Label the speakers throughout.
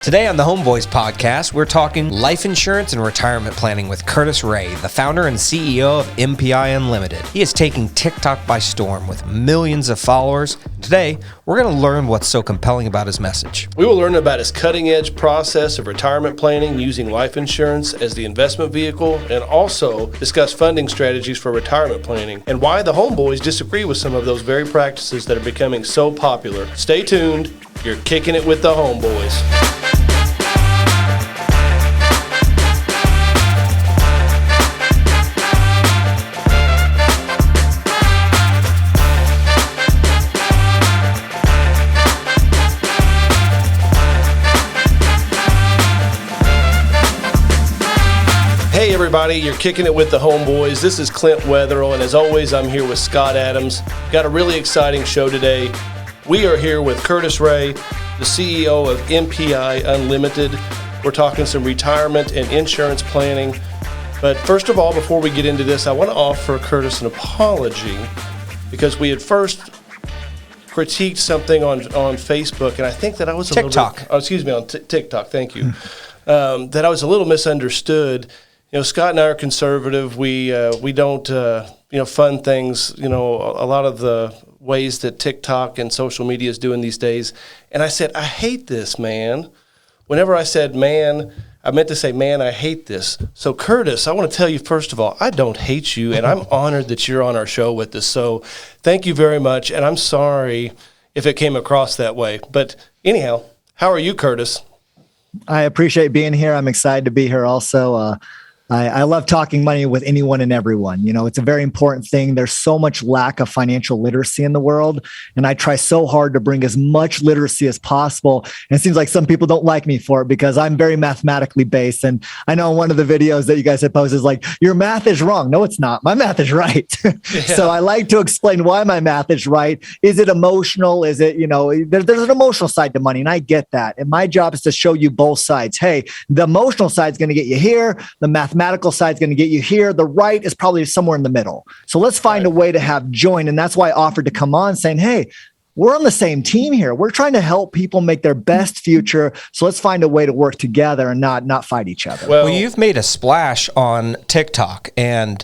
Speaker 1: Today on the Homeboys podcast, we're talking life insurance and retirement planning with Curtis Ray, the founder and CEO of MPI Unlimited. He is taking TikTok by storm with millions of followers. Today, we're going to learn what's so compelling about his message.
Speaker 2: We will learn about his cutting-edge process of retirement planning using life insurance as the investment vehicle, and also discuss funding strategies for retirement planning and why the Homeboys disagree with some of those very practices that are becoming so popular. Stay tuned. You're kicking it with the Homeboys. Hey everybody, you're kicking it with the Homeboys. This is Clint Wetherill, and as always, I'm here with Scott Adams. Got a really exciting show today. We are here with Curtis Ray, the CEO of MPI Unlimited. We're talking some retirement and insurance planning. But first of all, before we get into this, I want to offer Curtis an apology because we had first critiqued something on Facebook, and I think that I was
Speaker 1: TikTok.
Speaker 2: on TikTok. Thank you. That I was a little misunderstood. You know, Scott and I are conservative. We don't fund things. You know, a lot of the ways that TikTok and social media is doing these days. And I said, I hate this, man. Whenever I said man, I meant to say, man, I hate this. So Curtis, I want to tell you, first of all, I don't hate you, and I'm honored that you're on our show with us. So thank you very much, and I'm sorry if it came across that way. But anyhow, how are you, Curtis?
Speaker 3: I appreciate being here. I'm excited to be here also. I love talking money with anyone and everyone. You know, it's a very important thing. There's so much lack of financial literacy in the world, and I try so hard to bring as much literacy as possible. And it seems like some people don't like me for it because I'm very mathematically based. And I know one of the videos that you guys have posted is like, your math is wrong. No, it's not. My math is right. Yeah. So I like to explain why my math is right. Is it emotional? Is it, there's an emotional side to money, and I get that. And my job is to show you both sides. Hey, the emotional side is going to get you here. The mathematical side is going to get you here. The right is probably somewhere in the middle. So let's find a way to have join. And that's why I offered to come on saying, hey, we're on the same team here. We're trying to help people make their best future. So let's find a way to work together and not fight each other.
Speaker 1: Well, you've made a splash on TikTok, and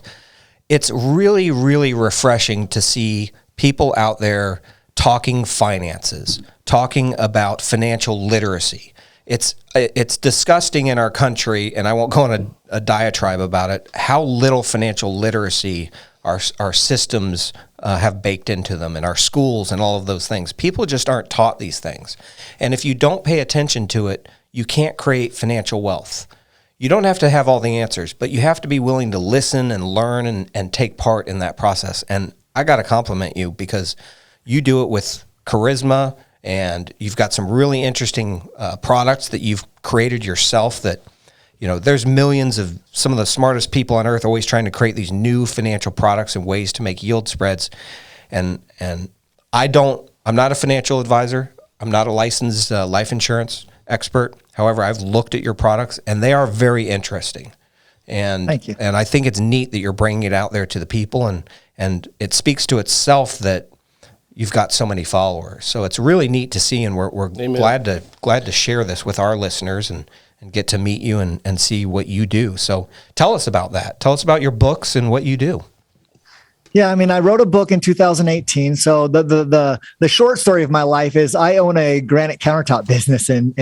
Speaker 1: it's really, really refreshing to see people out there talking finances, talking about financial literacy. It's disgusting in our country, and I won't go on a diatribe about it, how little financial literacy our systems have baked into them, in our schools and all of those things. People just aren't taught these things. And if you don't pay attention to it, you can't create financial wealth. You don't have to have all the answers, but you have to be willing to listen and learn and take part in that process. And I got to compliment you because you do it with charisma, and you've got some really interesting products that you've created yourself that, there's millions of some of the smartest people on earth always trying to create these new financial products and ways to make yield spreads. And I'm not a financial advisor. I'm not a licensed life insurance expert. However, I've looked at your products, and they are very interesting. And
Speaker 3: thank you. And
Speaker 1: I think it's neat that you're bringing it out there to the people, and it speaks to itself that you've got so many followers. So it's really neat to see, and we're glad to share this with our listeners and get to meet you and see what you do. So tell us about that. Tell us about your books and what you do.
Speaker 3: Yeah, I mean, I wrote a book in 2018. So the short story of my life is I own a granite countertop business in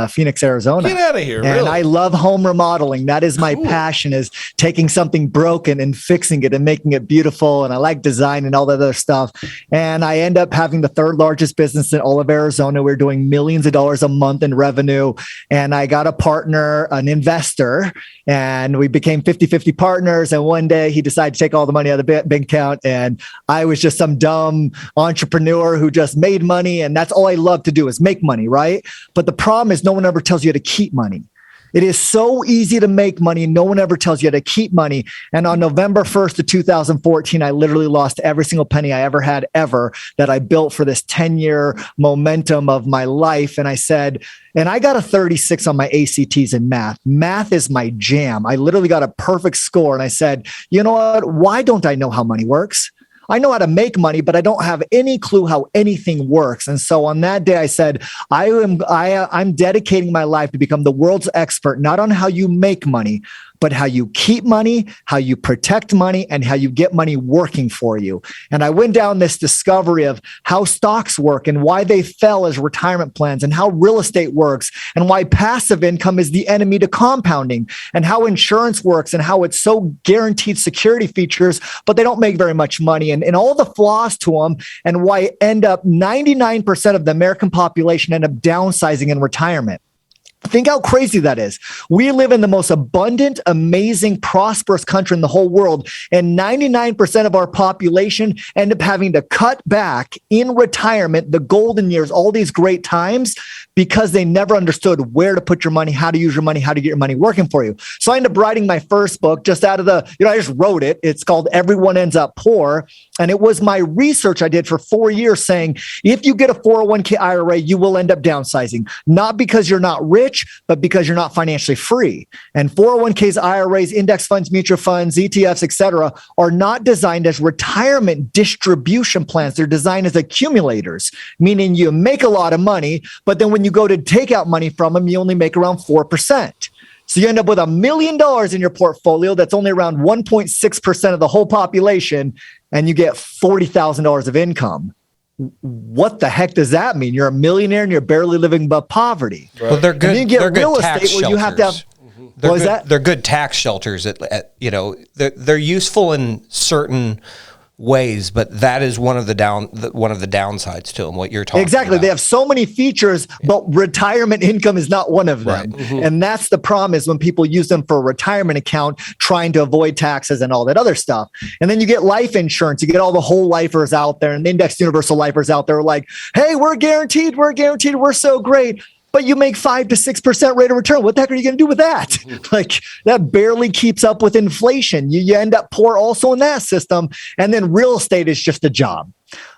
Speaker 3: Phoenix, Arizona.
Speaker 2: Get out of here!
Speaker 3: And
Speaker 2: really?
Speaker 3: I love home remodeling. That is my passion, is taking something broken and fixing it and making it beautiful. And I like design and all that other stuff. And I end up having the third largest business in all of Arizona. We're doing millions of dollars a month in revenue. And I got a partner, an investor, and we became 50-50 partners. And one day he decided to take all the money out of the bank account, and I was just some dumb entrepreneur who just made money, and that's all I love to do is make money, right? But the problem is no one ever tells you how to keep money. It is so easy to make money. No one ever tells you how to keep money. And on November 1st of 2014, I literally lost every single penny I ever had that I built for this 10-year momentum of my life. And I said, and I got a 36 on my ACTs in math. Math is my jam. I literally got a perfect score. And I said, you know what? Why don't I know how money works? I know how to make money, but I don't have any clue how anything works. And so on that day, I said, I'm dedicating my life to become the world's expert, not on how you make money, but how you keep money, how you protect money, and how you get money working for you. And I went down this discovery of how stocks work and why they fell as retirement plans, and how real estate works, and why passive income is the enemy to compounding, and how insurance works, and how it's so guaranteed security features, but they don't make very much money, and all the flaws to them, and why end up 99% of the American population end up downsizing in retirement. Think how crazy that is. We live in the most abundant, amazing, prosperous country in the whole world, and 99% of our population end up having to cut back in retirement, the golden years, all these great times, because they never understood where to put your money, how to use your money, how to get your money working for you. So I ended up writing my first book just out of I just wrote it. It's called Everyone Ends Up Poor. And it was my research I did for 4 years saying, if you get a 401k IRA, you will end up downsizing, not because you're not rich, but because you're not financially free. And 401ks, IRAs, index funds, mutual funds, ETFs, et cetera, are not designed as retirement distribution plans. They're designed as accumulators, meaning you make a lot of money, but then when you go to take out money from them, you only make around 4%. So you end up with $1 million in your portfolio that's only around 1.6% of the whole population, and you get $40,000 of income. What the heck does that mean? You're a millionaire and you're barely living above poverty.
Speaker 1: Right. Well, they're good.
Speaker 3: And you get
Speaker 1: they're
Speaker 3: real
Speaker 1: good tax
Speaker 3: estate where you have to have.
Speaker 1: Mm-hmm. They're good tax shelters. They're useful in certain ways, but that is one of the downsides to them. What you're talking
Speaker 3: exactly.
Speaker 1: about.
Speaker 3: They have so many features, but retirement income is not one of them.
Speaker 1: Right. Mm-hmm.
Speaker 3: And that's the problem, is when people use them for a retirement account, trying to avoid taxes and all that other stuff. And then you get life insurance. You get all the whole lifers out there and the indexed universal lifers out there like, hey, we're guaranteed, we're so great. But you make 5 to 6% rate of return. What the heck are you going to do with that? Mm-hmm. Like, that barely keeps up with inflation. You end up poor also in that system. And then real estate is just a job.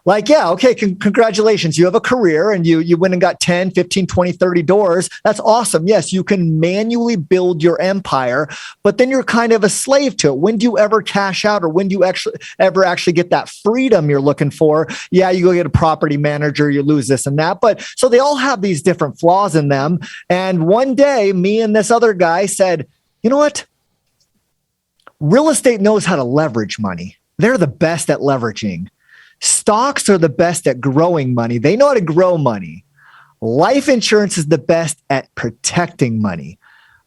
Speaker 3: Like, yeah, okay, congratulations. You have a career and you went and got 10, 15, 20, 30 doors. That's awesome. Yes, you can manually build your empire, but then you're kind of a slave to it. When do you ever cash out, or when do you ever get that freedom you're looking for? Yeah, you go get a property manager, you lose this and that. But so they all have these different flaws in them. And one day, me and this other guy said, you know what? Real estate knows how to leverage money. They're the best at leveraging. Stocks are the best at growing money. They know how to grow money. Life insurance is the best at protecting money.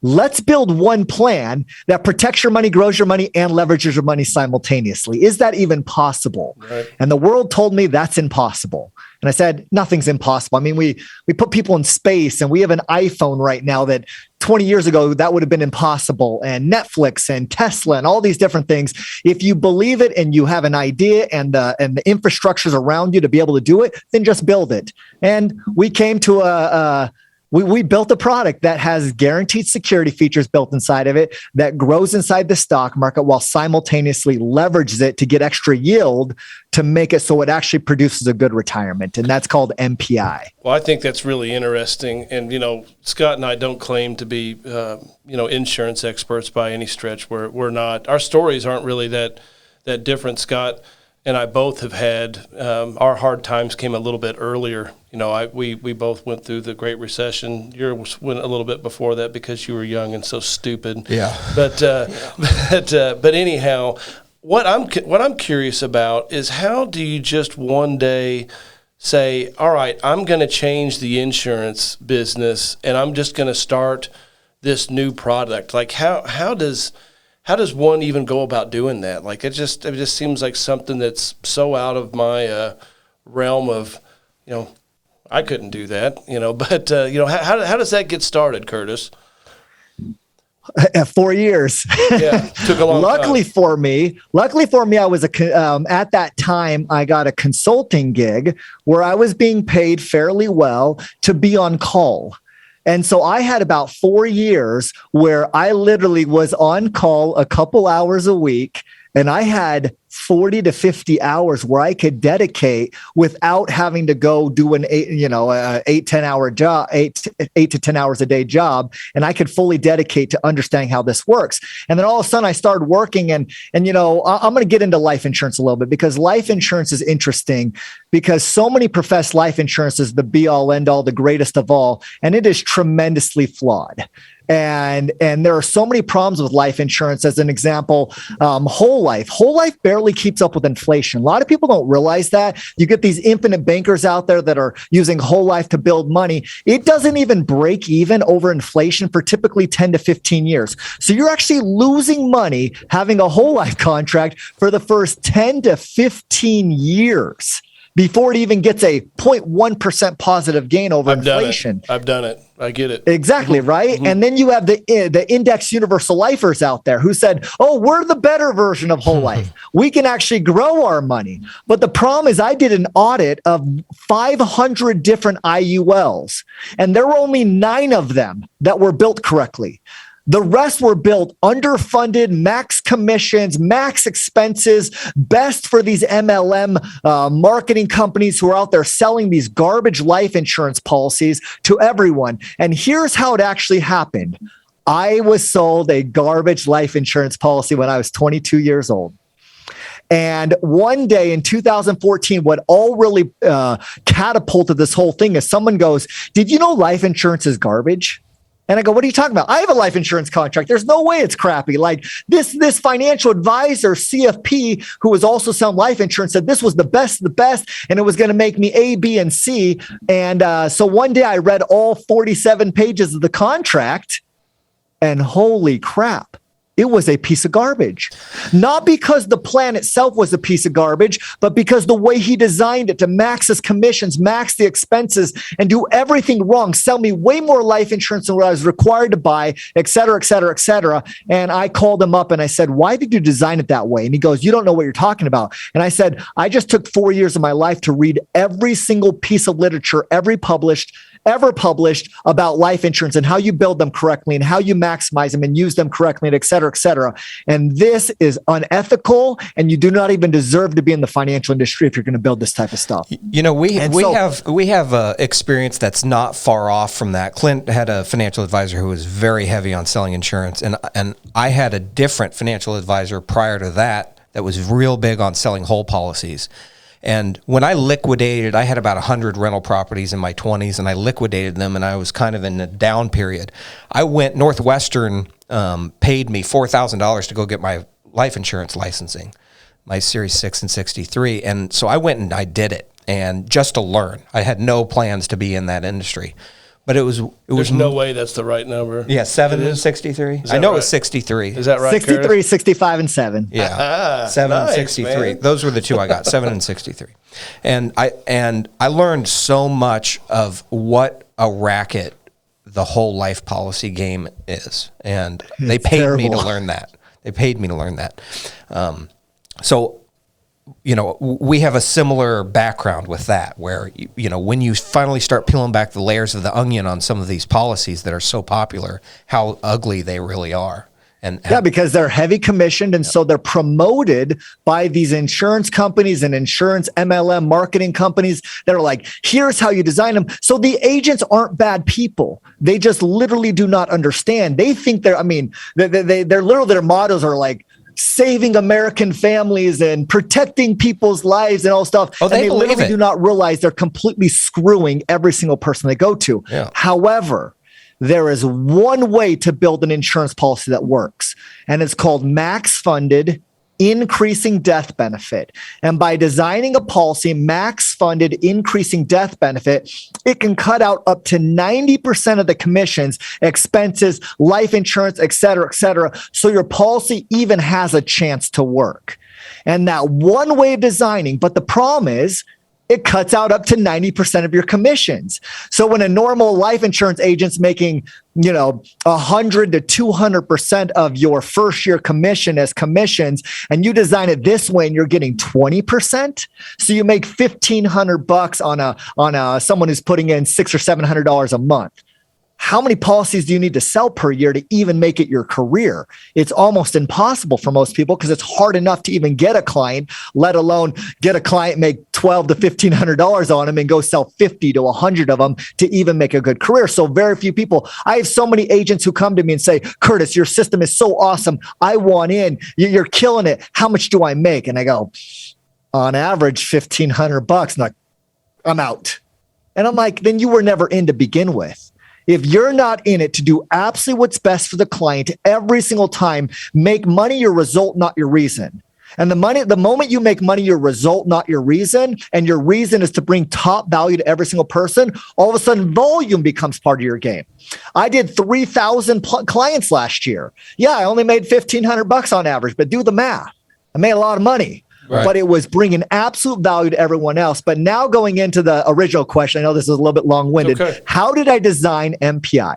Speaker 3: Let's build one plan that protects your money, grows your money, and leverages your money simultaneously. Is that even possible? Right. And the world told me that's impossible. And I said, nothing's impossible. I mean, we put people in space, and we have an iPhone right now that 20 years ago, that would have been impossible. And Netflix and Tesla and all these different things. If you believe it and you have an idea and the infrastructures around you to be able to do it, then just build it. And we came to we built a product that has guaranteed security features built inside of it, that grows inside the stock market while simultaneously leverages it to get extra yield to make it so it actually produces a good retirement. And that's called MPI.
Speaker 2: Well, I think that's really interesting. And, Scott and I don't claim to be, insurance experts by any stretch. We're not. Our stories aren't really that different. Scott and I both have had our hard times came a little bit earlier. We both went through the Great Recession. Yours went a little bit before that because you were young and so stupid.
Speaker 1: Yeah.
Speaker 2: But anyhow, what I'm curious about is, how do you just one day say, all right, I'm going to change the insurance business and I'm just going to start this new product? Like, how does one even go about doing that? Like, it just seems like something that's so out of my realm of, I couldn't do that, but how does that get started, Curtis?
Speaker 3: 4 years.
Speaker 2: Yeah, took a long
Speaker 3: luckily
Speaker 2: time.
Speaker 3: For me, I was at that time, I got a consulting gig where I was being paid fairly well to be on call. And so I had about 4 years where I literally was on call a couple hours a week, and I had 40 to 50 hours where I could dedicate without having to go do an 10 hour job, 8 to 10 hours a day job. And I could fully dedicate to understanding how this works. And then all of a sudden I started working and I'm going to get into life insurance a little bit, because life insurance is interesting, because so many profess life insurance is the be all end all, the greatest of all. And it is tremendously flawed. And there are so many problems with life insurance. As an example, whole life barely keeps up with inflation. A lot of people don't realize that. You get these infinite bankers out there that are using whole life to build money. It doesn't even break even over inflation for typically 10 to 15 years. So you're actually losing money having a whole life contract for the first 10 to 15 years before it even gets a 0.1% positive gain over inflation.
Speaker 2: I've done it. I get it.
Speaker 3: Exactly, right? Mm-hmm. And then you have the index universal lifers out there who said, oh, we're the better version of whole life. We can actually grow our money. But the problem is I did an audit of 500 different IULs, and there were only 9 of them that were built correctly. The rest were built underfunded, max commissions, max expenses, best for these MLM marketing companies who are out there selling these garbage life insurance policies to everyone. And here's how it actually happened. I was sold a garbage life insurance policy when I was 22 years old. And one day in 2014, what all really catapulted this whole thing is someone goes, did you know life insurance is garbage? And I go, what are you talking about? I have a life insurance contract. There's no way it's crappy. Like this financial advisor, CFP, who was also selling life insurance, said this was the best, and it was going to make me A, B, and C. And so one day I read all 47 pages of the contract, and holy crap, it was a piece of garbage. Not because the plan itself was a piece of garbage, but because the way he designed it to max his commissions, max the expenses, and do everything wrong, sell me way more life insurance than what I was required to buy, et cetera, et cetera, et cetera. And I called him up and I said, why did you design it that way? And he goes, you don't know what you're talking about. And I said, I just took 4 years of my life to read every single piece of literature ever published about life insurance and how you build them correctly and how you maximize them and use them correctly, and et cetera, et cetera. And this is unethical, and you do not even deserve to be in the financial industry if you're going to build this type of stuff.
Speaker 1: You know, we have experience that's not far off from that. Clint had a financial advisor who was very heavy on selling insurance, and I had a different financial advisor prior to that was real big on selling whole policies. And when I liquidated, I had about 100 rental properties in my 20s, and I liquidated them, and I was kind of in a down period. Northwestern paid me $4,000 to go get my life insurance licensing, my Series 6 and 63. And so I went and I did it, and just to learn. I had no plans to be in that industry. But
Speaker 2: There's no way that's the right number.
Speaker 1: Yeah, 7 and 63. I know right? It was 63.
Speaker 2: Is that right?
Speaker 3: 63,
Speaker 2: Curtis?
Speaker 3: 65, and 7.
Speaker 1: Yeah, 7 nice, and 63. Man. Those were the two I got, 7 and 63. And I learned so much of what a racket the whole life policy game is, and they paid me to learn that. So, you know, we have a similar background with that, where, you know, when you finally start peeling back the layers of the onion on some of these policies that are so popular, how ugly they really are. And
Speaker 3: because they're heavy commissioned. And so they're promoted by these insurance companies and insurance MLM marketing companies that are like, here's how you design them. So the agents aren't bad people. They just literally do not understand. They think they're literally, their mottos are like, saving American families and protecting people's lives and all stuff.
Speaker 1: Oh,
Speaker 3: they literally do not realize they're completely screwing every single person they go to.
Speaker 1: Yeah.
Speaker 3: However, there is one way to build an insurance policy that works, and it's called max funded increasing death benefit. And by designing a policy, max funded increasing death benefit, it can cut out up to 90% of the commissions, expenses, life insurance, et cetera, so your policy even has a chance to work. And that one way of designing, but the problem is, it cuts out up to 90% of your commissions. So when a normal life insurance agent's making, 100 to 200% of your first year commission as commissions, and you design it this way and you're getting 20%, so you make $1,500 on someone who's putting in $600 or $700 a month. how many policies do you need to sell per year to even make it your career? It's almost impossible for most people because it's hard enough to even get a client, let alone get a client, make $1,200 to $1,500 on them and go sell 50 to 100 of them to even make a good career. So very few people. I have so many agents who come to me and say, Curtis, your system is so awesome. I want in. You're killing it. How much do I make? And I go, on average, $1,500. Like, I'm out. And I'm like, then you were never in to begin with. If you're not in it to do absolutely what's best for the client every single time, make money your result, not your reason. And the moment you make money your result, not your reason, and your reason is to bring top value to every single person, all of a sudden volume becomes part of your game. I did 3,000 clients last year. Yeah, I only made $1,500 on average, but do the math. I made a lot of money. Right. But it was bringing absolute value to everyone else. But now going into the original question, I know this is a little bit long-winded. Okay. How did I design MPI?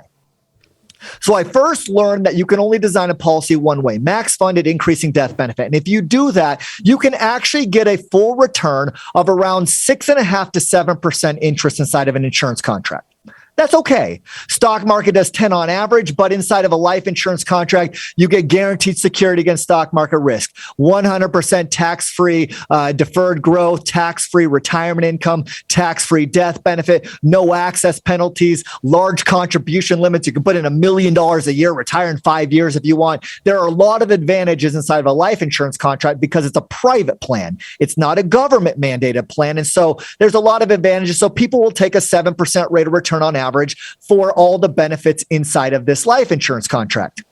Speaker 3: So I first learned that you can only design a policy one way, max funded, increasing death benefit. And if you do that, you can actually get a full return of around 6.5% to 7% interest inside of an insurance contract. That's okay. Stock market does 10 on average, but inside of a life insurance contract, you get guaranteed security against stock market risk. 100% tax-free deferred growth, tax-free retirement income, tax-free death benefit, no access penalties, large contribution limits. You can put in $1 million a year, retire in 5 years if you want. There are a lot of advantages inside of a life insurance contract because it's a private plan. It's not a government mandated plan. And so there's a lot of advantages. So people will take a 7% rate of return on average for all the benefits inside of this life insurance contract.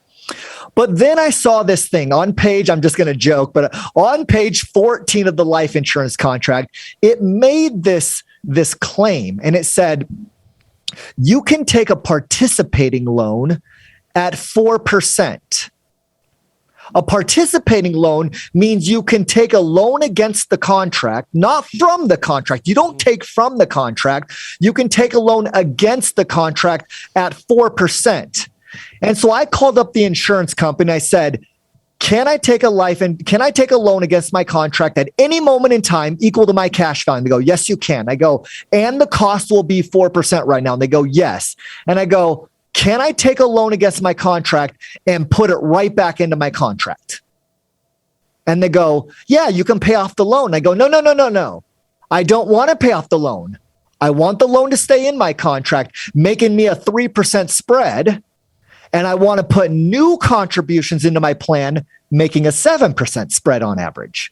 Speaker 3: But then I saw this thing on page, I'm just going to joke, but on page 14 of the life insurance contract, it made this claim, and it said, you can take a participating loan at 4%. A participating loan means you can take a loan against the contract, not from the contract. You don't take from the contract. You can take a loan against the contract at 4%. And so I called up the insurance company. I said, can I take a loan against my contract at any moment in time equal to my cash value? And they go, yes, you can. I go, and the cost will be 4% right now. And they go, yes. And I go, can I take a loan against my contract and put it right back into my contract? And they go, yeah, you can pay off the loan. I go, no. I don't want to pay off the loan. I want the loan to stay in my contract, making me a 3% spread. And I want to put new contributions into my plan, making a 7% spread on average.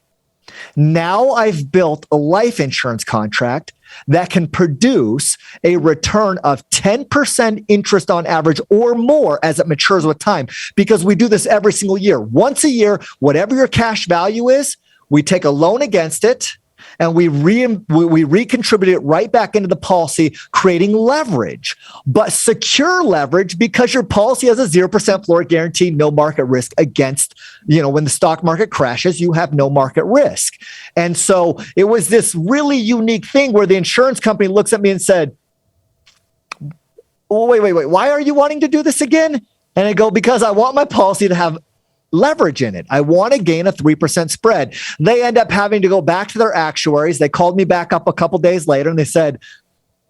Speaker 3: Now I've built a life insurance contract that can produce a return of 10% interest on average or more as it matures with time, because we do this every single year. Once a year, whatever your cash value is, we take a loan against it and we recontribute it right back into the policy, creating leverage, but secure leverage because your policy has a 0% floor guarantee, no market risk against, when the stock market crashes, you have no market risk. And so it was this really unique thing where the insurance company looks at me and said, oh, wait, why are you wanting to do this again? And I go, because I want my policy to have leverage in it. I want to gain a 3% spread. They end up having to go back to their actuaries. They called me back up a couple days later and they said,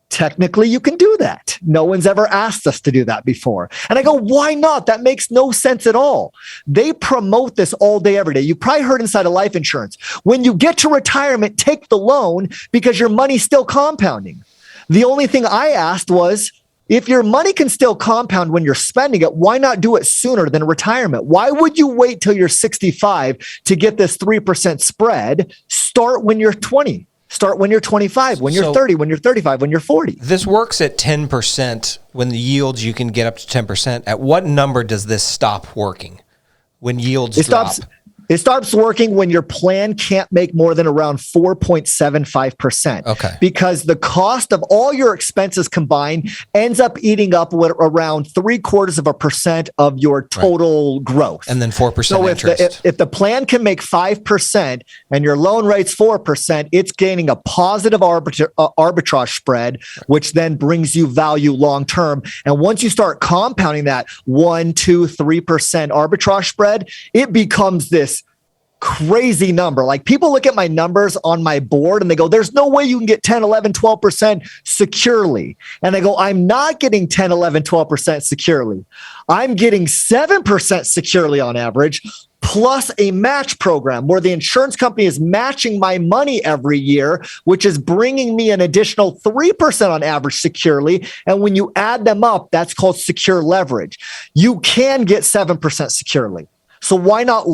Speaker 3: technically you can do that. No one's ever asked us to do that before. And I go, why not? That makes no sense at all. They promote this all day, every day. You probably heard inside of life insurance, when you get to retirement, take the loan because your money's still compounding. The only thing I asked was, if your money can still compound when you're spending it, why not do it sooner than retirement? Why would you wait till you're 65 to get this 3% spread? Start when you're 20. Start when you're 25, when you're 30, when you're 35, when you're 40.
Speaker 1: This works at 10% when the yields you can get up to 10%. At what number does this stop working? When yields drop?
Speaker 3: It stops working when your plan can't make more than around 4.75%.
Speaker 1: Okay.
Speaker 3: Because the cost of all your expenses combined ends up eating up around 0.75% of your total growth.
Speaker 1: And then 4%
Speaker 3: so
Speaker 1: interest.
Speaker 3: If the plan can make 5% and your loan rate's 4%, it's gaining a positive arbitrage spread, which then brings you value long term. And once you start compounding that 1, 2, 3% arbitrage spread, it becomes this crazy number. Like people look at my numbers on my board and they go, there's no way you can get 10, 11, 12% securely. And I go, I'm not getting 10, 11, 12% securely. I'm getting 7% securely on average, plus a match program where the insurance company is matching my money every year, which is bringing me an additional 3% on average securely. And when you add them up, that's called secure leverage. You can get 7% securely. So why not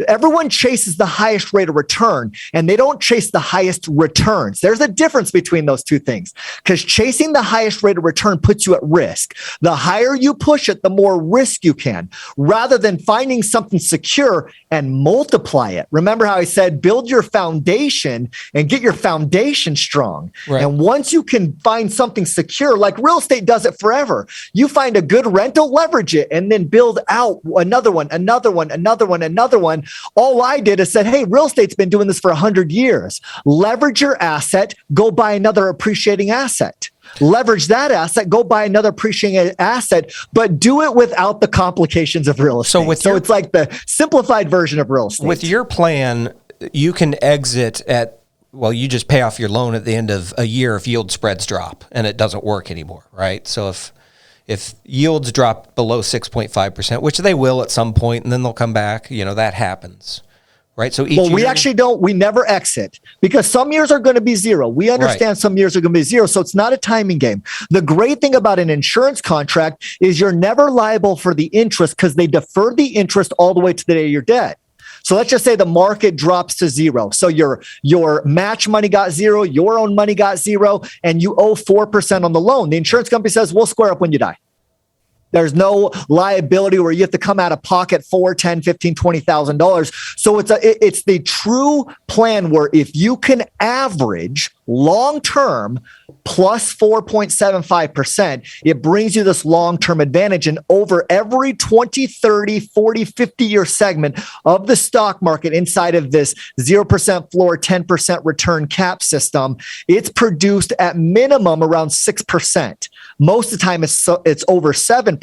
Speaker 3: everyone chases the highest rate of return and they don't chase the highest returns. There's a difference between those two things because chasing the highest rate of return puts you at risk. The higher you push it, the more risk you can, rather than finding something secure and multiply it. Remember how I said, build your foundation and get your foundation strong. Right. And once you can find something secure, like real estate does it forever, you find a good rental, leverage it, and then build out another one. All I did is said, hey, real estate's been doing this for 100 years. Leverage your asset, go buy another appreciating asset. Leverage that asset, go buy another appreciating asset, but do it without the complications of real estate. So it's like the simplified version of real estate.
Speaker 1: With your plan, you can exit you just pay off your loan at the end of a year if yield spreads drop and it doesn't work anymore, right? So if yields drop below 6.5%, which they will at some point, and then they'll come back, that happens, right? So
Speaker 3: we never exit because some years are going to be zero. We understand some years are going to be zero. So it's not a timing game. The great thing about an insurance contract is you're never liable for the interest because they defer the interest all the way to the day you're dead. So let's just say the market drops to zero. So your match money got zero, your own money got zero, and you owe 4% on the loan. The insurance company says, we'll square up when you die. There's no liability where you have to come out of pocket $4, $10, $15, $20,000. So it's the true plan where if you can average long-term plus 4.75%, it brings you this long-term advantage. And over every 20, 30, 40, 50-year segment of the stock market inside of this 0% floor, 10% return cap system, it's produced at minimum around 6%. Most of the time, it's over 7%.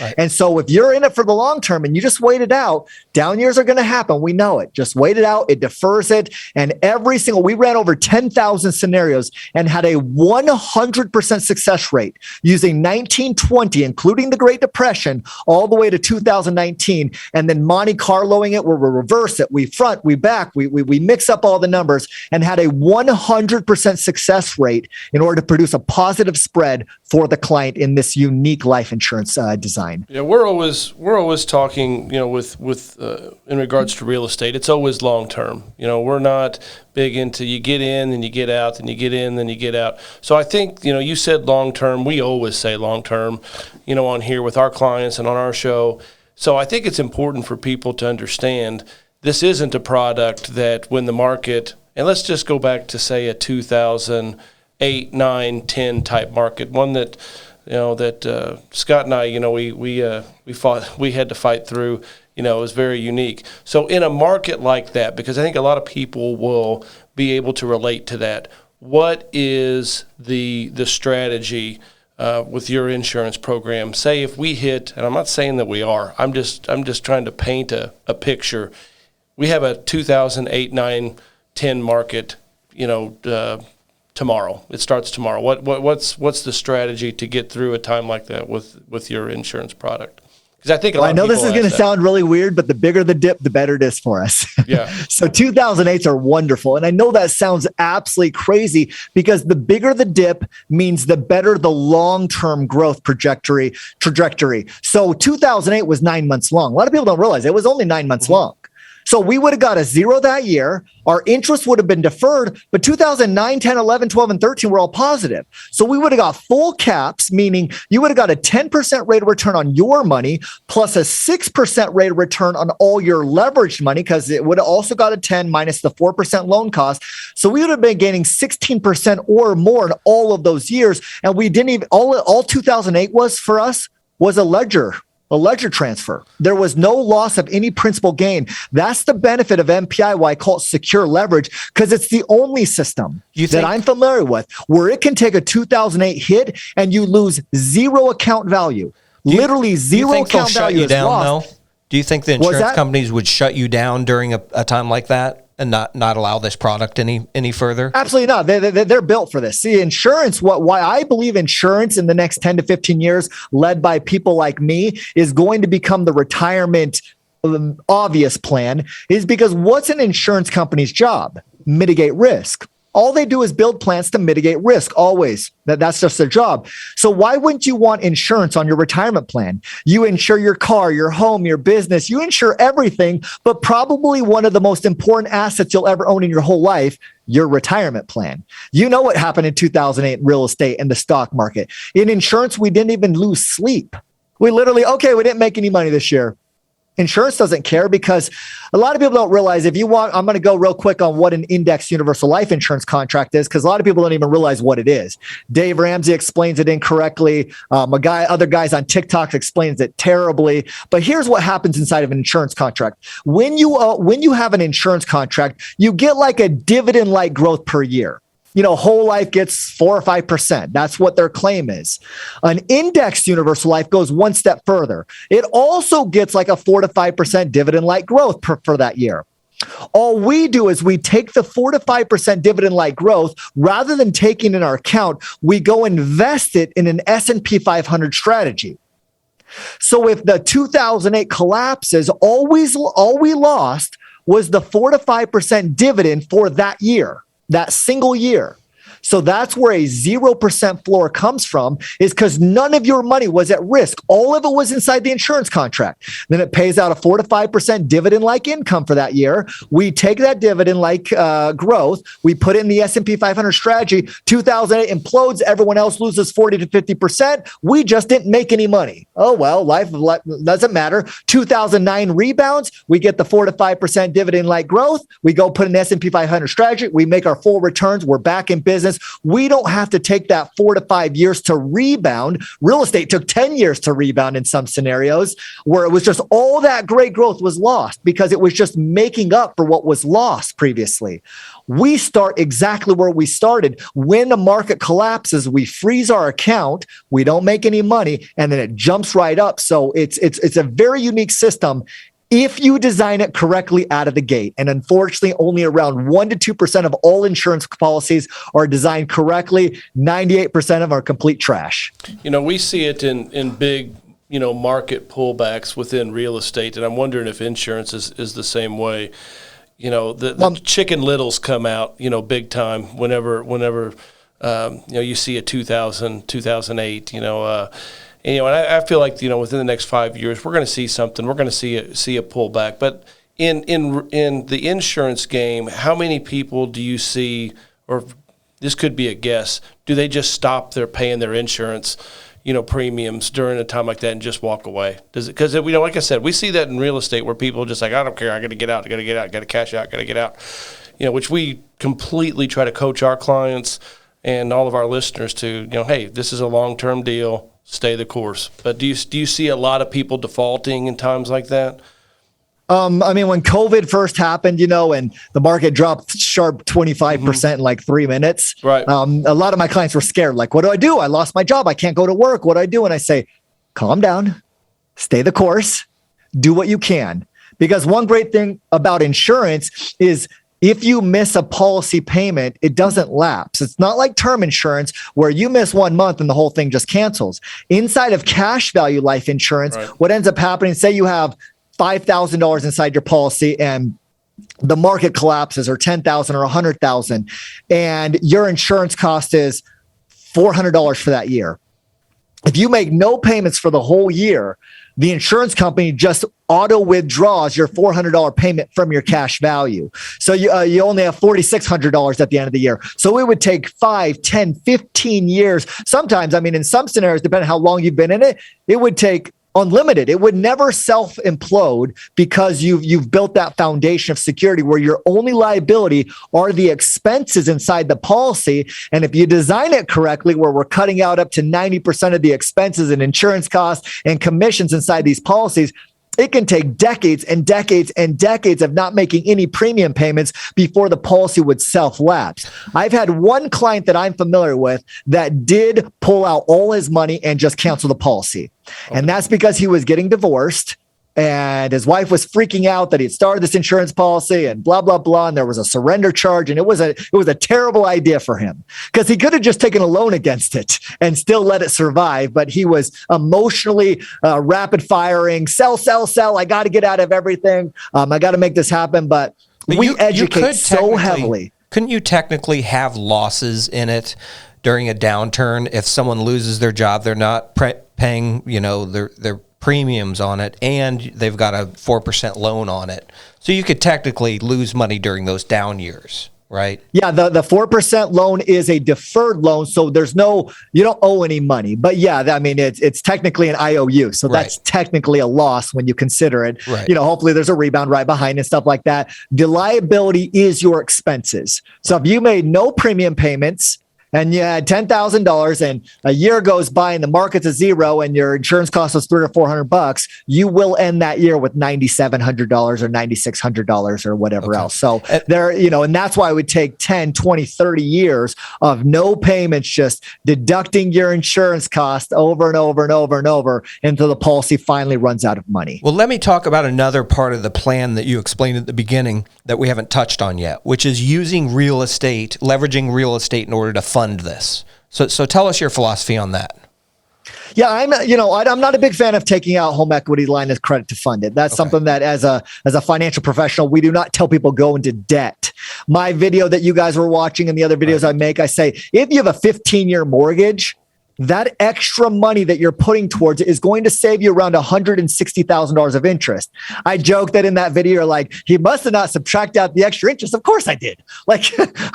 Speaker 3: Right. And so if you're in it for the long term and you just wait it out, down years are going to happen. We know it. Just wait it out. It defers it. And we ran over 10,000 scenarios and had a 100% success rate using 1920, including the Great Depression, all the way to 2019. And then Monte Carloing it, where we reverse it. We front, we back, we mix up all the numbers and had a 100% success rate in order to produce a positive spread for the client in this unique life insurance design.
Speaker 2: Yeah, we're always talking, with in regards to real estate. It's always long term. We're not big into you get in and you get out, and you get in then you get out. So I think you said long term. We always say long term, on here with our clients and on our show. So I think it's important for people to understand this isn't a product that when the market, and let's just go back to say a 2008, 9, 10 type market, one that Scott and I, we had to fight through. It was very unique. So in a market like that, because I think a lot of people will be able to relate to that, what is the strategy with your insurance program? Say if we hit, and I'm not saying that we are, I'm just trying to paint a picture. We have a 2008, 9, 10 market, tomorrow. It starts tomorrow. What's the strategy to get through a time like that with your insurance product? Because I think I know
Speaker 3: this is going to sound really weird, but the bigger the dip, the better it is for us.
Speaker 2: Yeah.
Speaker 3: So 2008s are wonderful. And I know that sounds absolutely crazy because the bigger the dip means the better the long-term growth trajectory. So 2008 was 9 months long. A lot of people don't realize it was only 9 months long. So we would have got a zero that year. Our interest would have been deferred, but 2009, 10, 11, 12, and 13 were all positive. So we would have got full caps, meaning you would have got a 10% rate of return on your money plus a 6% rate of return on all your leveraged money because it would have also got a 10 minus the 4% loan cost. So we would have been gaining 16% or more in all of those years. And we didn't even, all 2008 was for us was a ledger transfer. There was no loss of any principal gain. That's the benefit of MPI, why I call it secure leverage, because it's the only system that I'm familiar with where it can take a 2008 hit and you lose zero account value. Literally zero account value is lost.
Speaker 1: Do you think the insurance companies would shut you down during a time like that and not allow this product any further?
Speaker 3: Absolutely not. They're built for this. See, insurance, why I believe insurance in the next 10 to 15 years, led by people like me, is going to become the retirement obvious plan, is because what's an insurance company's job? Mitigate risk. All they do is build plans to mitigate risk, always. That's just their job. So why wouldn't you want insurance on your retirement plan? You insure your car, your home, your business. You insure everything, but probably one of the most important assets you'll ever own in your whole life, your retirement plan. You know what happened in 2008 in real estate and the stock market. In insurance, we didn't even lose sleep. We literally, we didn't make any money this year. Insurance doesn't care because a lot of people don't realize I'm going to go real quick on what an indexed universal life insurance contract is, because a lot of people don't even realize what it is. Dave Ramsey explains it incorrectly. Other guys on TikTok explains it terribly. But here's what happens inside of an insurance contract. When you have an insurance contract, you get like a dividend-like growth per year. Whole life gets 4 or 5%. That's what their claim is. An indexed universal life goes one step further. It also gets like a 4 to 5% dividend-like growth for that year. All we do is we take the 4 to 5% dividend-like growth, rather than taking in our account, we go invest it in an S&P 500 strategy. So if the 2008 collapses, all we lost was the 4 to 5% dividend for that year. That single year. So that's where a 0% floor comes from, is because none of your money was at risk. All of it was inside the insurance contract. Then it pays out a 4 to 5% dividend-like income for that year. We take that dividend-like growth, we put it in the S&P 500 strategy. 2008 implodes, everyone else loses 40 to 50%. We just didn't make any money. Oh, well, life doesn't matter. 2009 rebounds, we get the 4 to 5% dividend-like growth. We go put in the S&P 500 strategy. We make our full returns. We're back in business. We don't have to take that 4 to 5 years to rebound. Real estate took 10 years to rebound in some scenarios, where it was just all that great growth was lost because it was just making up for what was lost previously. We start exactly where we started. When the market collapses, we freeze our account, we don't make any money, and then it jumps right up. So it's a very unique system if you design it correctly out of the gate. And unfortunately, only around 1 to 2% of all insurance policies are designed correctly. 98% of them are complete trash.
Speaker 2: We see it in big, market pullbacks within real estate. And I'm wondering if insurance is the same way. The Chicken Littles come out, big time whenever you see a 2008, and I feel like, within the next 5 years, we're going to see something. We're going to see a pullback. But in the insurance game, how many people do you see, or this could be a guess, do they just stop paying their insurance, premiums during a time like that and just walk away? Does it? Because like I said, we see that in real estate where people are just like, I don't care, I got to get out, got to cash out, got to get out. Which we completely try to coach our clients and all of our listeners to, hey, this is a long-term deal. Stay the course. But do you see a lot of people defaulting in times like that?
Speaker 3: When COVID first happened, and the market dropped sharp 25% in like 3 minutes.
Speaker 2: Right.
Speaker 3: A lot of my clients were scared. Like, what do? I lost my job. I can't go to work. What do I do? And I say, calm down, stay the course, do what you can. Because one great thing about insurance is, if you miss a policy payment, it doesn't lapse. It's not like term insurance where you miss 1 month and the whole thing just cancels. Inside of cash value life insurance, right, what ends up happening, say you have $5,000 inside your policy and the market collapses, or $10,000 or $100,000, and your insurance cost is $400 for that year. If you make no payments for the whole year, the insurance company just auto withdraws your $400 payment from your cash value. So you only have $4,600 at the end of the year. So it would take 5, 10, 15 years. Sometimes, in some scenarios, depending on how long you've been in it, it would take unlimited. It would never self-implode because you've built that foundation of security where your only liability are the expenses inside the policy. And if you design it correctly, where we're cutting out up to 90% of the expenses and insurance costs and commissions inside these policies, it can take decades and decades and decades of not making any premium payments before the policy would self-lapse. I've had one client that I'm familiar with that did pull out all his money and just cancel the policy. And that's because he was getting divorced. and his wife was freaking out that he had started this insurance policy and blah, blah, blah. And there was a surrender charge. And it was a terrible idea for him because he could have just taken a loan against it and still let it survive. But he was emotionally rapid firing, sell. I got to get out of everything. I got to make this happen. But we educate so heavily.
Speaker 1: Couldn't you technically have losses in it during a downturn? If someone loses their job, they're not paying, their premiums on it, and they've got a 4% loan on it. So you could technically lose money during those down years, right?
Speaker 3: Yeah, the 4% loan is a deferred loan, so you don't owe any money. But yeah, I mean, it's technically an IOU, so that's technically a loss when you consider it.
Speaker 1: Right.
Speaker 3: Hopefully there's a rebound right behind and stuff like that. The liability is your expenses. So if you made no premium payments, and you had $10,000 and a year goes by and the market's a zero and your insurance cost was $300 or $400, you will end that year with $9,700 or $9,600 or whatever else. So and that's why it would take 10, 20, 30 years of no payments, just deducting your insurance cost over and over and over and over until the policy finally runs out of money.
Speaker 1: Well, let me talk about another part of the plan that you explained at the beginning that we haven't touched on yet, which is using real estate, leveraging real estate in order to fund this. So tell us your philosophy on that.
Speaker 3: Yeah, I'm not a big fan of taking out home equity line of credit to fund it. That's something that as a financial professional, we do not tell people go into debt. My video that you guys were watching and the other videos I make, I say, if you have a 15-year mortgage, that extra money that you're putting towards it is going to save you around $160,000 of interest. I joke that in that video, you're like, he must have not subtracted out the extra interest. Of course I did. Like,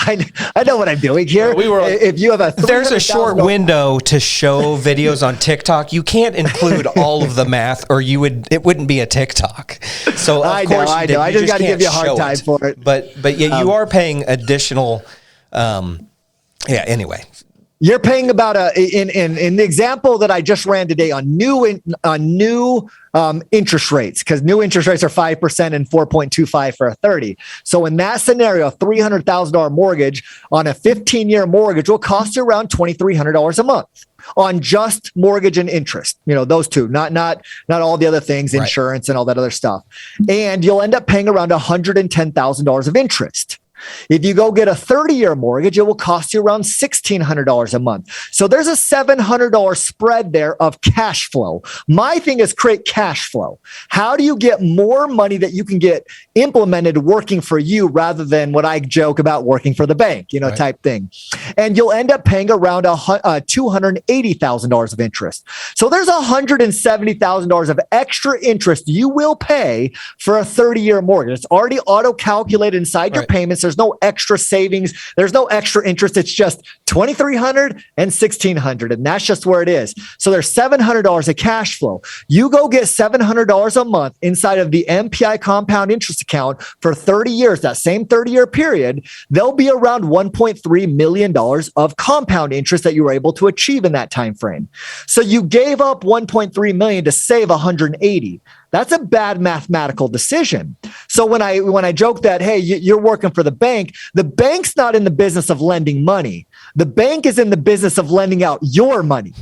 Speaker 3: I know what I'm doing here. If you have
Speaker 1: there's a short window to show videos on TikTok. You can't include all of the math or it wouldn't be a TikTok. So of course I know.
Speaker 3: I just got to give you a hard time for it.
Speaker 1: But yeah, you are paying additional, anyway.
Speaker 3: You're paying about in the example that I just ran today on new interest rates, because new interest rates are 5% and 4.25 for a 30. So in that scenario, a $300,000 mortgage on a 15-year mortgage will cost you around $2,300 a month on just mortgage and interest. Those two, not all the other things, insurance and all that other stuff. And you'll end up paying around $110,000 of interest. If you go get a 30-year mortgage, it will cost you around $1,600 a month. So there's a $700 spread there of cash flow. My thing is create cash flow. How do you get more money that you can get implemented working for you rather than what I joke about working for the bank, type thing. And you'll end up paying around $280,000 of interest. So there's $170,000 of extra interest you will pay for a 30-year mortgage. It's already auto-calculated inside your payments. There's no extra savings. There's no extra interest. It's just $2,300 and $1,600. And that's just where it is. So there's $700 of cash flow. You go get $700 a month inside of the MPI compound interest account for 30 years, that same 30-year period, there'll be around $1.3 million of compound interest that you were able to achieve in that time frame. So you gave up $1.3 million to save $180. That's a bad mathematical decision. So when I joke that, hey, you're working for the bank's not in the business of lending money. The bank is in the business of lending out your money.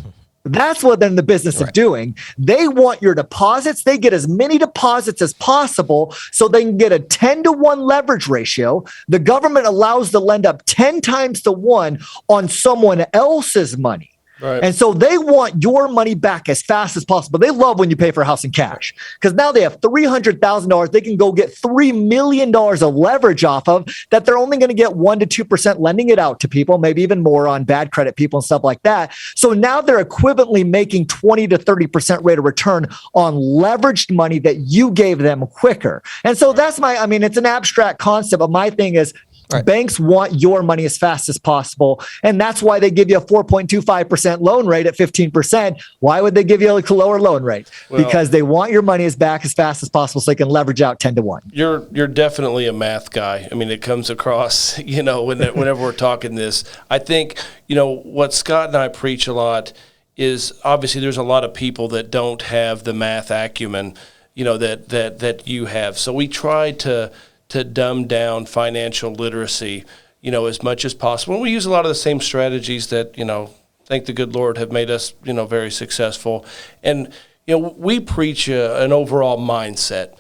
Speaker 3: That's what they're in the business of doing. They want your deposits. They get as many deposits as possible so they can get a 10-to-1 leverage ratio. The government allows to lend up 10 times to 1 on someone else's money.
Speaker 2: Right.
Speaker 3: And so they want your money back as fast as possible. They love when you pay for a house in cash because now they have $300,000. They can go get $3 million of leverage off of that. They're only going to get 1% to 2% lending it out to people, maybe even more on bad credit people and stuff like that. So now they're equivalently making 20 to 30% rate of return on leveraged money that you gave them quicker. And so that's it's an abstract concept, but my thing is, banks want your money as fast as possible. And that's why they give you a 4.25% loan rate at 15%. Why would they give you a lower loan rate? Well, because they want your money back as fast as possible so they can leverage out 10 to 1.
Speaker 2: You're definitely a math guy. I mean, it comes across, whenever we're talking this. I think, what Scott and I preach a lot is obviously there's a lot of people that don't have the math acumen, that you have. So we try to dumb down financial literacy, as much as possible. And we use a lot of the same strategies that, thank the good Lord, have made us, very successful. And, we preach an overall mindset.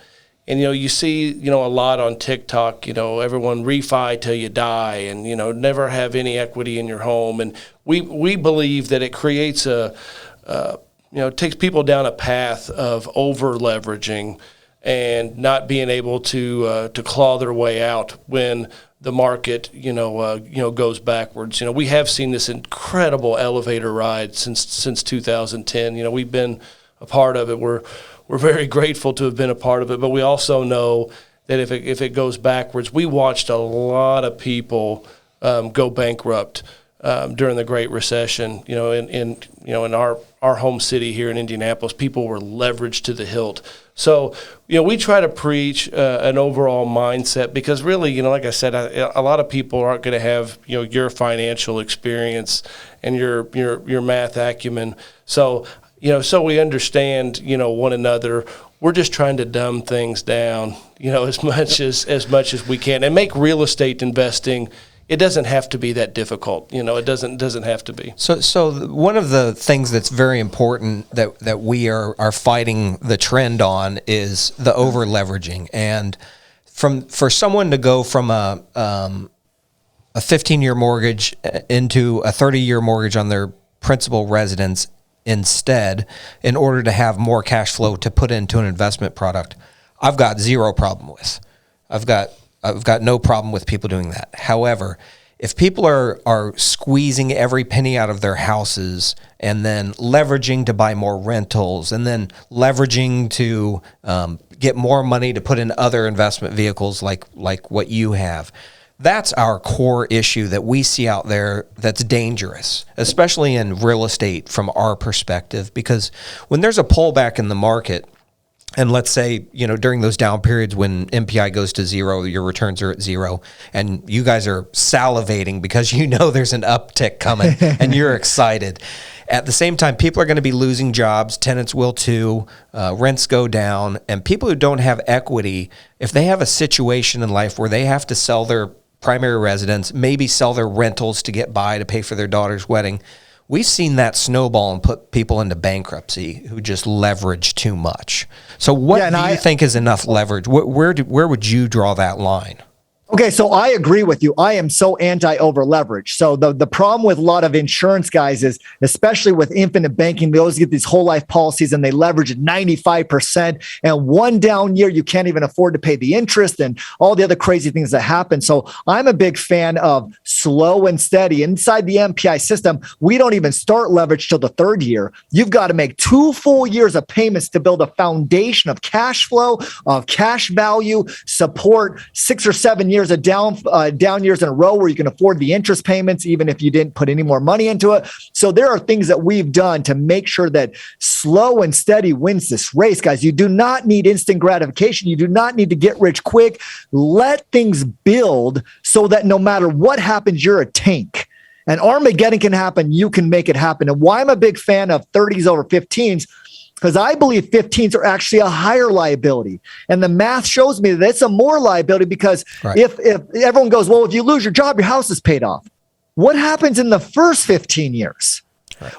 Speaker 2: And, you see, a lot on TikTok, everyone refi till you die and, never have any equity in your home. And we believe that it creates it takes people down a path of over leveraging and not being able to claw their way out when the market, goes backwards. We have seen this incredible elevator ride since 2010. We've been a part of it. We're very grateful to have been a part of it, but we also know that if it goes backwards, we watched a lot of people go bankrupt during the Great Recession. In our home city here in Indianapolis, people were leveraged to the hilt. So, we try to preach an overall mindset because really, like I said, a lot of people aren't going to have, your financial experience and your math acumen. So we understand, one another. We're just trying to dumb things down, as much as we can and make real estate investing. It doesn't have to be that difficult. It doesn't have to be.
Speaker 1: So one of the things that's very important that we are fighting the trend on is the over leveraging. And for someone to go from a 15-year mortgage into a 30-year mortgage on their principal residence instead, in order to have more cash flow to put into an investment product, I've got zero problem with. I've got no problem with people doing that. However, if people are squeezing every penny out of their houses and then leveraging to buy more rentals and then leveraging to get more money to put in other investment vehicles like what you have, that's our core issue that we see out there that's dangerous, especially in real estate from our perspective, because when there's a pullback in the market, and let's say, during those down periods when MPI goes to zero, your returns are at zero, and you guys are salivating because there's an uptick coming and you're excited. At the same time, people are going to be losing jobs. Tenants will too. Rents go down. And people who don't have equity, if they have a situation in life where they have to sell their primary residence, maybe sell their rentals to get by to pay for their daughter's wedding, we've seen that snowball and put people into bankruptcy who just leverage too much. So what do you think is enough leverage? Where would you draw that line?
Speaker 3: Okay, so I agree with you. I am so anti-over leverage. So the problem with a lot of insurance guys is, especially with infinite banking, they always get these whole life policies and they leverage at 95%. And one down year, you can't even afford to pay the interest and all the other crazy things that happen. So I'm a big fan of slow and steady. Inside the MPI system, we don't even start leverage till the third year. You've got to make 2 full years of payments to build a foundation of cash flow, of cash value, support 6 or 7 years of down years in a row where you can afford the interest payments, even if you didn't put any more money into it. So there are things that we've done to make sure that slow and steady wins this race, guys. You do not need instant gratification. You do not need to get rich quick. Let things build so that no matter what happens, you're a tank. And Armageddon can happen. You can make it happen. And why I'm a big fan of 30s over 15s, because I believe 15s are actually a higher liability. And the math shows me that it's a more liability because if everyone goes, well, if you lose your job, your house is paid off. What happens in the first 15 years